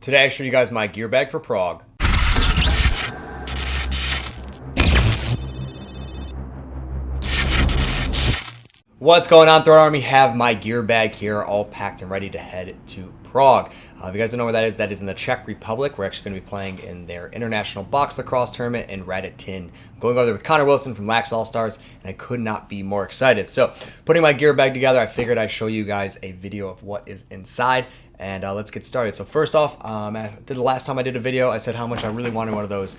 Today I show you guys my gear bag for Prague. What's going on, Throat Army? Have my gear bag here all packed and ready to head to Prague. If you guys don't know where that is in the Czech Republic. We're actually going to be playing in their international box lacrosse tournament in Hrebesky. I'm going over there with Connor Wilson from Lax All-Stars, and I could not be more excited. So, putting my gear bag together, I figured I'd show you guys a video of what is inside. And let's get started. So first off, the last time I did a video, I said how much I really wanted one of those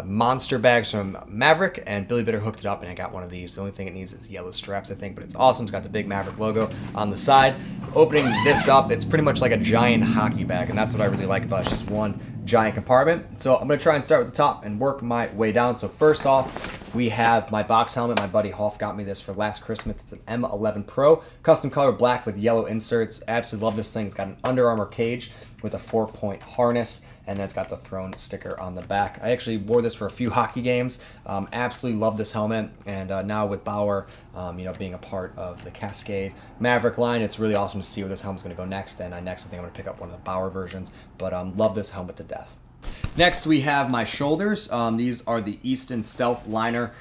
monster bags from Maverick, and Billy Bitter hooked it up, and I got one of these. The only thing it needs is yellow straps, I think, but it's awesome. It's got the big Maverick logo on the side. Opening this up, it's pretty much like a giant hockey bag, and that's what I really like about it. It's just one giant compartment. So I'm going to try and start with the top and work my way down. So first off, we have my box helmet. My buddy Hoff got me this for last Christmas. It's an M11 Pro, custom color black with yellow inserts. Absolutely love this thing. It's got an Under Armour cage with a 4-point harness, and then it's got the throne sticker on the back. I actually wore this for a few hockey games. Absolutely love this helmet, and now with Bauer, being a part of the Cascade Maverick line, it's really awesome to see where this helmet's going to go next. And next, I think I'm going to pick up one of the Bauer versions, but love this helmet to death. Next, we have my shoulders. These are the Easton Stealth Liner.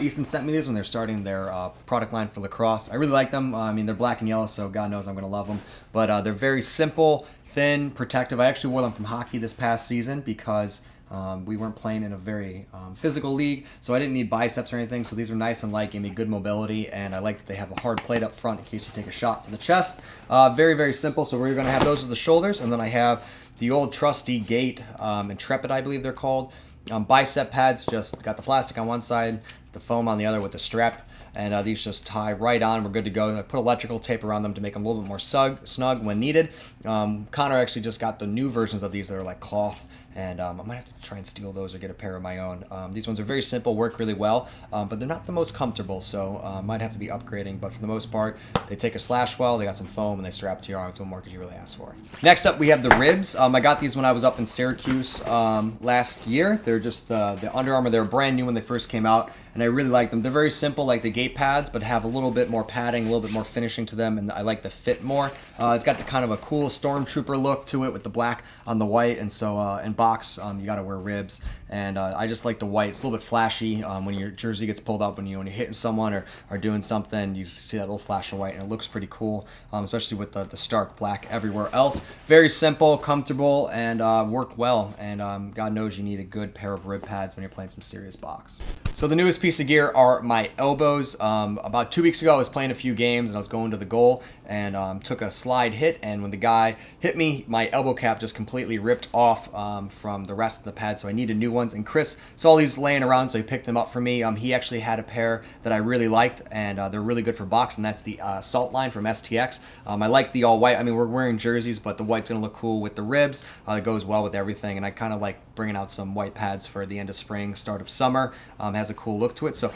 Easton sent me these when they're starting their product line for lacrosse. I really like them. They're black and yellow, so God knows I'm going to love them. But they're very simple, thin, protective. I actually wore them from hockey this past season because we weren't playing in a very physical league, so I didn't need biceps or anything. So these are nice and light, gave me good mobility, and I like that they have a hard plate up front in case you take a shot to the chest. Very, very simple. So we're going to have those as the shoulders, and then I have the old trusty Gate Intrepid, I believe they're called. Bicep pads, just got the plastic on one side, the foam on the other with the strap, and these just tie right on. We're good to go. I put electrical tape around them to make them a little bit more snug when needed. Connor actually just got the new versions of these that are like cloth, and I might have to try and steal those or get a pair of my own. These ones are very simple, work really well, but they're not the most comfortable, so might have to be upgrading. But for the most part, they take a slash well, they got some foam, and they strap to your arm. It's what more could you really ask for. Next up, we have the ribs. I got these when I was up in Syracuse last year. They're just the Under Armour. They were brand new when they first came out, and I really like them. They're very simple, like the Gate pads, but have a little bit more padding, a little bit more finishing to them, and I like the fit more. It's got the kind of a cool stormtrooper look to it with the black on the white, and so in box, you got to wear ribs, and I just like the white. It's a little bit flashy when your jersey gets pulled up, when you're hitting someone or doing something, you see that little flash of white, and it looks pretty cool, especially with the stark black everywhere else. Very simple, comfortable, and work well, and God knows you need a good pair of rib pads when you're playing some serious box. So the newest piece of gear are my elbows. About 2 weeks ago, I was playing a few games, and I was going to the goal, and took a slide hit, and when the guy hit me, my elbow cap just completely ripped off from the rest of the pad, so I needed new ones, and Chris saw these laying around, so he picked them up for me. He actually had a pair that I really liked, and they're really good for box, and that's the Salt line from STX. I like the all white. I mean, we're wearing jerseys, but the white's going to look cool with the ribs. It goes well with everything, and I kind of like bringing out some white pads for the end of spring, start of summer. Has a cool look to it. So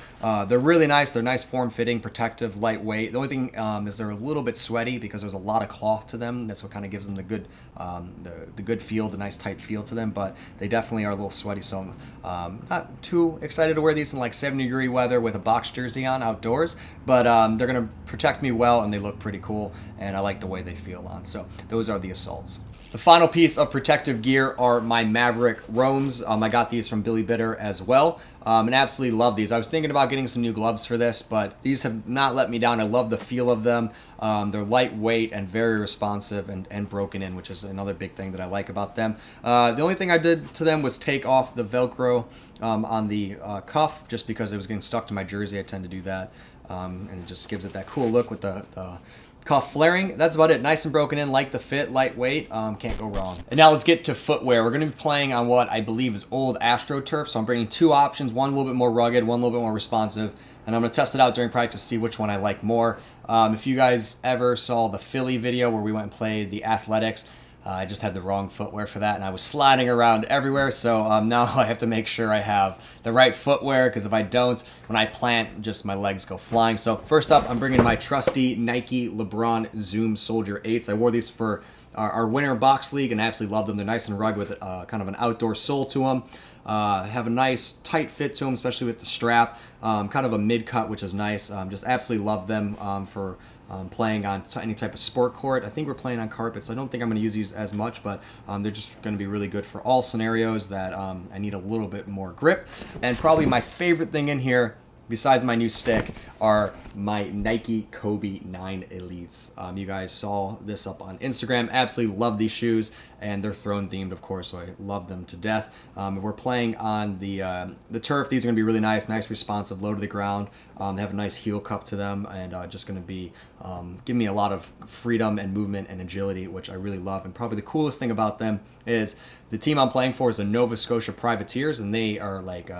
they're really nice. They're nice form-fitting, protective, lightweight. The only thing is they're a little bit sweaty because there's a lot of cloth to them. That's what kind of gives them the good the good feel, the nice tight feel to them. But they definitely are a little sweaty, so I'm not too excited to wear these in like 70-degree weather with a box jersey on outdoors. But they're going to protect me well, and they look pretty cool, and I like the way they feel on. So those are the Assaults. The final piece of protective gear are my Maverick Roams. I got these from Billy Bitter as well, and absolutely love these. I was thinking about getting some new gloves for this, but these have not let me down. I love the feel of them. They're lightweight and very responsive and broken in, which is another big thing that I like about them. The only thing I did to them was take off the Velcro on the cuff, just because it was getting stuck to my jersey. I tend to do that, and it just gives it that cool look with the cuff flaring. That's about it. Nice and broken in, like the fit, lightweight. Can't go wrong. And now let's get to footwear. We're going to be playing on what I believe is old AstroTurf, so I'm bringing two options, one a little bit more rugged, one a little bit more responsive, and I'm going to test it out during practice to see which one I like more. If you guys ever saw the Philly video where we went and played the Athletics, I just had the wrong footwear for that, and I was sliding around everywhere, so now I have to make sure I have the right footwear, because if I don't, when I plant, just my legs go flying. So first up, I'm bringing my trusty Nike LeBron Zoom Soldier 8s. I wore these for our winter box league, and I absolutely loved them. They're nice and rugged with kind of an outdoor sole to them. Have a nice tight fit to them, especially with the strap. Kind of a mid cut, which is nice. Just absolutely love them for playing on any type of sport court. I think we're playing on carpet, so I don't think I'm going to use these as much, but they're just going to be really good for all scenarios that I need a little bit more grip. And probably my favorite thing in here, besides my new stick, are my Nike Kobe 9 Elites. You guys saw this up on Instagram. Absolutely love these shoes, and they're throne themed, of course, so I love them to death. We're playing on the turf. These are going to be really nice, responsive, low to the ground. They have a nice heel cup to them, and just going to be giving me a lot of freedom and movement and agility, which I really love. And probably the coolest thing about them is the team I'm playing for is the Nova Scotia Privateers, and they are like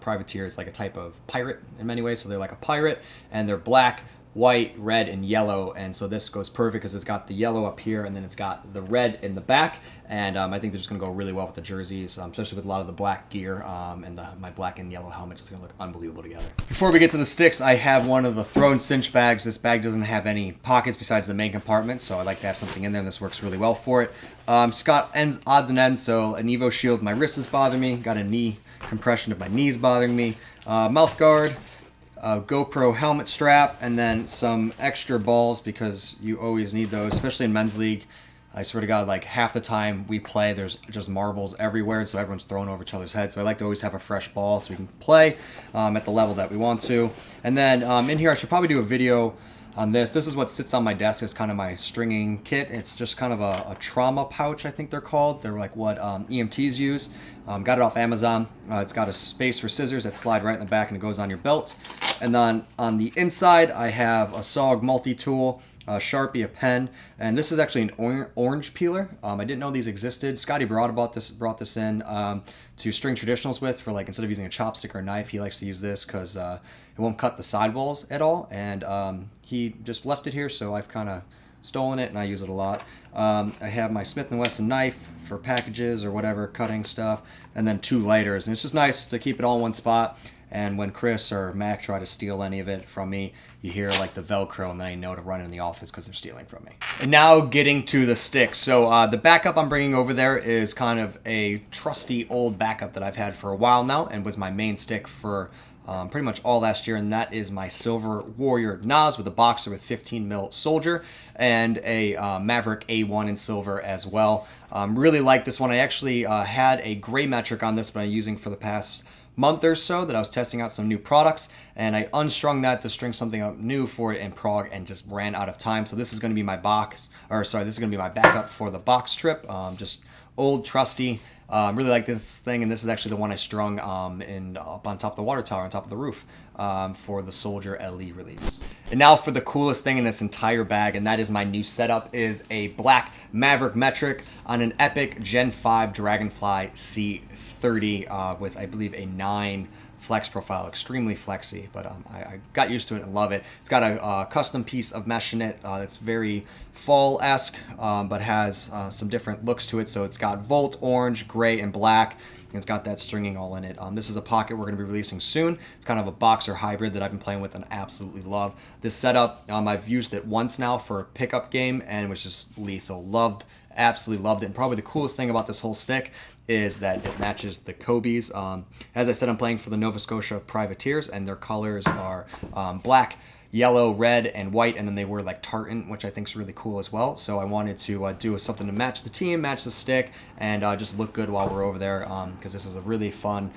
privateer is like a type of pirate in many ways, so they're like a pirate, and they're black, white, red, and yellow, and so this goes perfect because it's got the yellow up here, and then it's got the red in the back, and I think they're just going to go really well with the jerseys, especially with a lot of the black gear, and my black and yellow helmet is going to look unbelievable together. Before we get to the sticks, I have one of the Throne cinch bags. This bag doesn't have any pockets besides the main compartment, so I like to have something in there, and this works really well for it. It's got odds and ends, so an Evo shield, my wrist is bothering me, got a knee compression of my knees bothering me, mouth guard, GoPro helmet strap, and then some extra balls because you always need those, especially in men's league. I swear to God, like half the time we play, there's just marbles everywhere, so everyone's throwing over each other's heads. So I like to always have a fresh ball so we can play at the level that we want to. And then in here, I should probably do a video on this. This is what sits on my desk. It's kind of my stringing kit. It's just kind of a trauma pouch, I think they're called. They're like what EMTs use. Got it off Amazon. It's got a space for scissors that slide right in the back, and it goes on your belt. And then on the inside, I have a SOG multi-tool, a Sharpie, a pen, and this is actually an orange peeler. I didn't know these existed. Scotty brought this in to string traditionals with, for like instead of using a chopstick or a knife, he likes to use this because it won't cut the sidewalls at all, and he just left it here, so I've kind of stolen it and I use it a lot. I have my Smith & Wesson knife for packages or whatever, cutting stuff, and then 2 lighters, and it's just nice to keep it all in one spot. And when Chris or Mac try to steal any of it from me, you hear like the Velcro, and then I know to run in the office because they're stealing from me. And now getting to the sticks. So the backup I'm bringing over there is kind of a trusty old backup that I've had for a while now, and was my main stick for pretty much all last year, and that is my Silver Warrior Nas with a boxer with 15 mil soldier, and a Maverick A1 in silver as well. Really like this one. I actually had a gray metric on this, but I'm using for the past month or so that I was testing out some new products, and I unstrung that to string something up new for it in Prague and just ran out of time. So this is going to be my this is going to be my backup for the box trip. Just old, trusty. Really like this thing, and this is actually the one I strung up on top of the water tower, on top of the roof, for the Soldier LE release. And now for the coolest thing in this entire bag, and that is my new setup, is a black Maverick metric on an Epic Gen 5 Dragonfly C30 with, I believe, a 9 flex profile, extremely flexy, but I got used to it and love it. It's got a custom piece of mesh in it that's very fall-esque, but has some different looks to it. So it's got Volt, orange, gray, and black, and it's got that stringing all in it. This is a pocket we're going to be releasing soon. It's kind of a boxer hybrid that I've been playing with and absolutely love. This setup, I've used it once now for a pickup game, and it was just lethal. Absolutely loved it. And probably the coolest thing about this whole stick is that it matches the Kobe's. As I said, I'm playing for the Nova Scotia Privateers, and their colors are black, yellow, red, and white, and then they wear like tartan, which I think is really cool as well. So I wanted to do something to match the team, match the stick, and just look good while we're over there, because this is a really fun,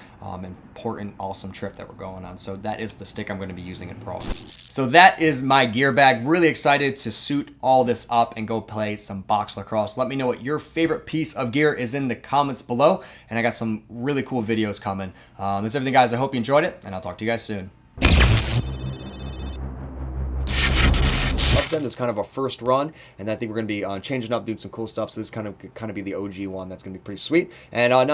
important, awesome trip that we're going on. So that is the stick I'm going to be using in Prague. So that is my gear bag. Really excited to suit all this up and go play some box lacrosse. Let me know what your favorite piece of gear is in the comments below, and I got some really cool videos coming. That's everything, guys. I hope you enjoyed it, and I'll talk to you guys soon. This is kind of our first run, and I think we're going to be changing up, doing some cool stuff. So this is kind of be the OG one. That's going to be pretty sweet. And now I'm